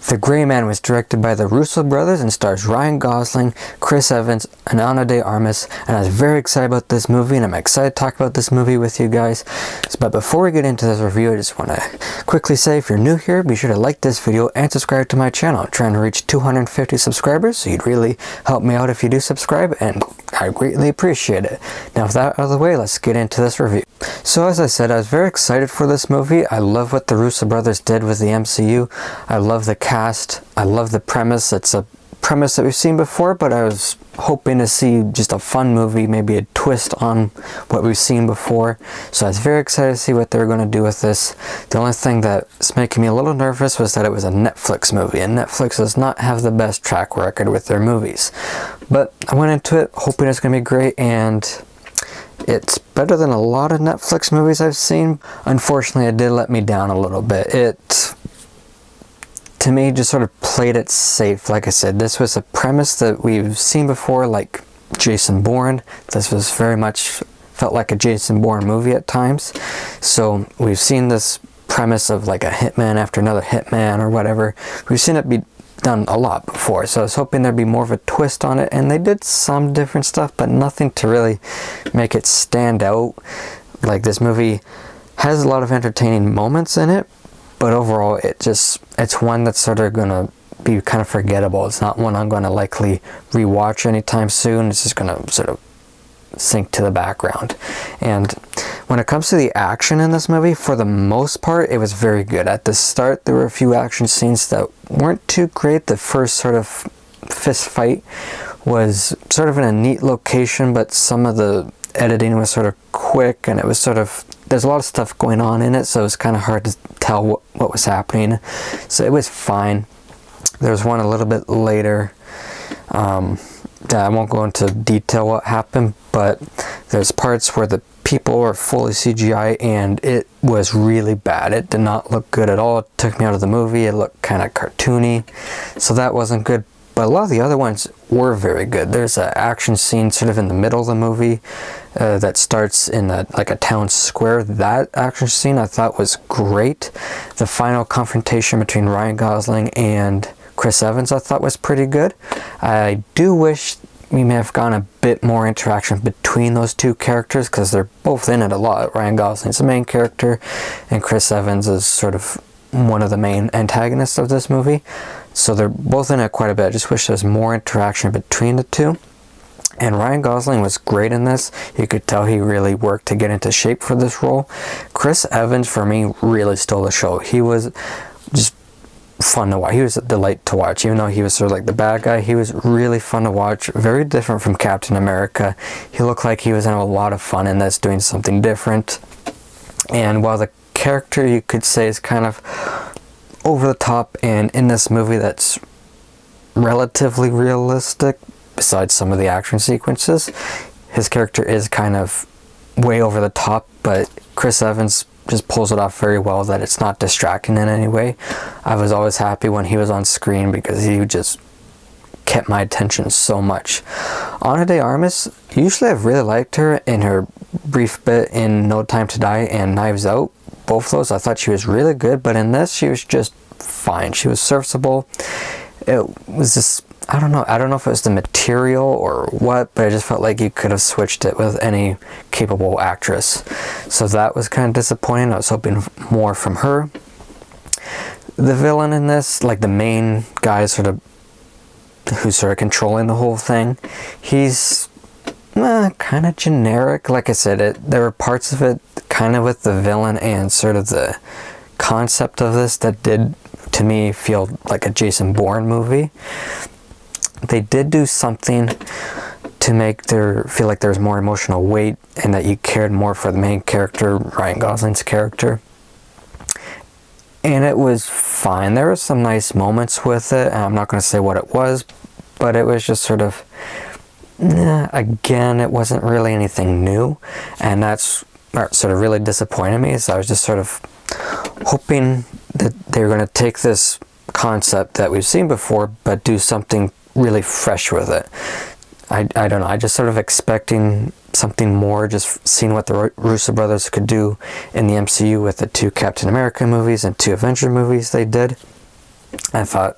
The Gray Man was directed by the Russo brothers and stars Ryan Gosling, Chris Evans, and Ana de Armas, and I was very excited about this movie, and I'm excited to talk about this movie with you guys. But before we get into this review, I just want to quickly say, if you're new here, be sure to like this video and subscribe to my channel. I'm trying to reach 250 subscribers, so you'd really help me out if you do subscribe, and I greatly appreciate it. Now with that out of the way, let's get into this review. So as I said, I was very excited for this movie. I love what the Russo brothers did with the MCU. I love the cast. I love the premise. It's a premise that we've seen before, but I was hoping to see just a fun movie, maybe a twist on what we've seen before. So I was very excited to see what they were going to do with this. The only thing that's making me a little nervous was that it was a Netflix movie, and Netflix does not have the best track record with their movies. But I went into it hoping it's going to be great, and it's better than a lot of Netflix movies I've seen. Unfortunately, it did let me down a little bit. It, to me, just sort of played it safe. Like I said, this was a premise that we've seen before, like Jason Bourne. This was very much felt like a Jason Bourne movie at times. So we've seen this premise of like a hitman after another hitman or whatever. We've seen it be done a lot before, so I was hoping there'd be more of a twist on it, and they did some different stuff, but nothing to really make it stand out. Like, this movie has a lot of entertaining moments in it, but overall it's one that's sort of gonna be kind of forgettable. It's not one I'm gonna likely rewatch anytime soon. It's just gonna sort of sink to the background. And when it comes to the action in this movie, for the most part, it was very good. At the start, there were a few action scenes that weren't too great. The first sort of fist fight was sort of in a neat location, but some of the editing was sort of quick, and it was sort of, there's a lot of stuff going on in it, so it was kind of hard to tell what was happening. So it was fine. There's one a little bit later. I won't go into detail what happened, but there's parts where the people are fully CGI, and it was really bad. It did not look good at all. It took me out of the movie. It looked kind of cartoony, so that wasn't good. But a lot of the other ones were very good. There's an action scene sort of in the middle of the movie that starts in like a town square. That action scene I thought was great. The final confrontation between Ryan Gosling and Chris Evans I thought was pretty good. I do wish we may have gotten a bit more interaction between those two characters, because they're both in it a lot. Ryan Gosling's the main character, and Chris Evans is sort of one of the main antagonists of this movie. So they're both in it quite a bit. I just wish there was more interaction between the two. And Ryan Gosling was great in this. You could tell he really worked to get into shape for this role. Chris Evans, for me, really stole the show. He was just fun to watch. He was a delight to watch. Even though he was sort of like the bad guy, he was really fun to watch. Very different from Captain America. He looked like he was having a lot of fun in this, doing something different. And while the character, you could say, is kind of over the top, and in this movie that's relatively realistic, besides some of the action sequences, his character is kind of way over the top, but Chris Evans just pulls it off very well, that it's not distracting in any way. I was always happy when he was on screen, because he just kept my attention so much. Ana de Armas, usually I've really liked her in her brief bit in No Time to Die and Knives Out. Both of those I thought she was really good, but in this she was just fine. She was serviceable. It was just, I don't know if it was the material or what, but I just felt like you could have switched it with any capable actress. So that was kind of disappointing. I was hoping more from her. The villain in this, like the main guy who's sort of controlling the whole thing, he's kind of generic. Like I said, there were parts of it kind of with the villain and sort of the concept of this that did, to me, feel like a Jason Bourne movie. They did do something to make there feel like there was more emotional weight, and that you cared more for the main character, Ryan Gosling's character. And it was fine. There were some nice moments with it. I'm not going to say what it was, but it was just sort of, again, it wasn't really anything new, and that's sort of really disappointed me. So I was just sort of hoping that they were going to take this concept that we've seen before, but do something really fresh with it. I don't know, I just sort of expecting something more, just seeing what the Russo brothers could do in the MCU with the 2 Captain America movies and 2 Avenger movies they did. I thought,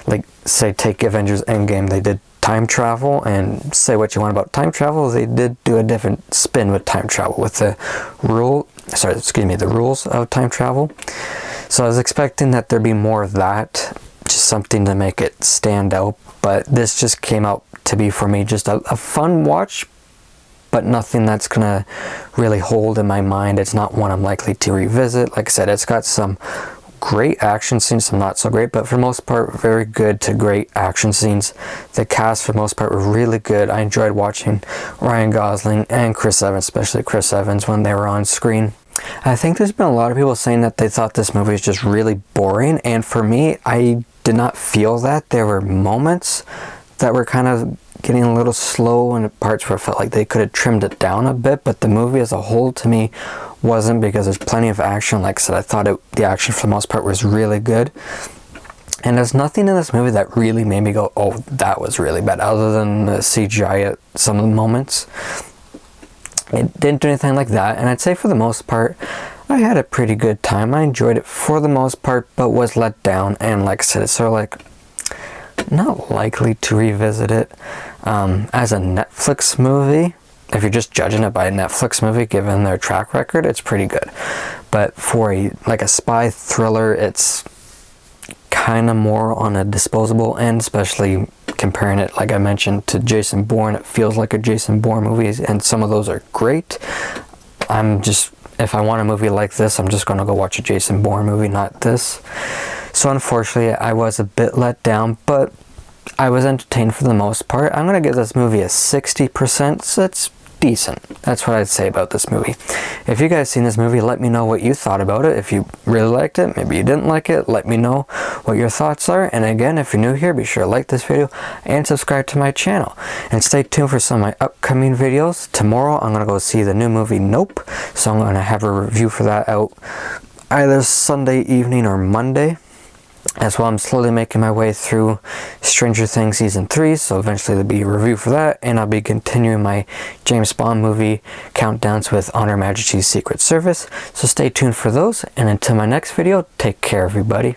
like, say take Avengers Endgame, they did time travel, and say what you want about time travel, they did do a different spin with time travel, with the rules of time travel. So I was expecting that there'd be more of that, just something to make it stand out, but this just came out to be, for me, just a fun watch, but nothing that's gonna really hold in my mind. It's not one I'm likely to revisit. Like I said, it's got some great action scenes, some not so great, but for the most part, very good to great action scenes. The cast, for the most part, were really good. I enjoyed watching Ryan Gosling and Chris Evans, especially Chris Evans, when they were on screen. I think there's been a lot of people saying that they thought this movie was just really boring, and for me, I did not feel that. There were moments that were kind of getting a little slow, and parts where I felt like they could have trimmed it down a bit, but the movie as a whole, to me, wasn't, because there's plenty of action. Like I said, I thought the action for the most part was really good, and there's nothing in this movie that really made me go, oh, that was really bad, other than the CGI at some of the moments. It didn't do anything like that, and I'd say for the most part, I had a pretty good time. I enjoyed it for the most part, but was let down, and like I said, it's sort of like, not likely to revisit it. As a Netflix movie, if you're just judging it by a Netflix movie, given their track record, it's pretty good. But for a spy thriller, it's kind of more on a disposable end, especially comparing it, like I mentioned, to Jason Bourne. It feels like a Jason Bourne movie, and some of those are great. If I want a movie like this, I'm just going to go watch a Jason Bourne movie, not this. So unfortunately, I was a bit let down, but I was entertained for the most part. I'm going to give this movie a 60%, so that's decent. That's what I'd say about this movie. If you guys seen this movie, let me know what you thought about it. If you really liked it, maybe you didn't like it, let me know what your thoughts are. And again, if you're new here, be sure to like this video and subscribe to my channel. And stay tuned for some of my upcoming videos. Tomorrow, I'm going to go see the new movie Nope, so I'm going to have a review for that out either Sunday evening or Monday. As well, I'm slowly making my way through Stranger Things Season 3, so eventually there'll be a review for that, and I'll be continuing my James Bond movie countdowns with On Her Majesty's Secret Service, so stay tuned for those, and until my next video, take care everybody.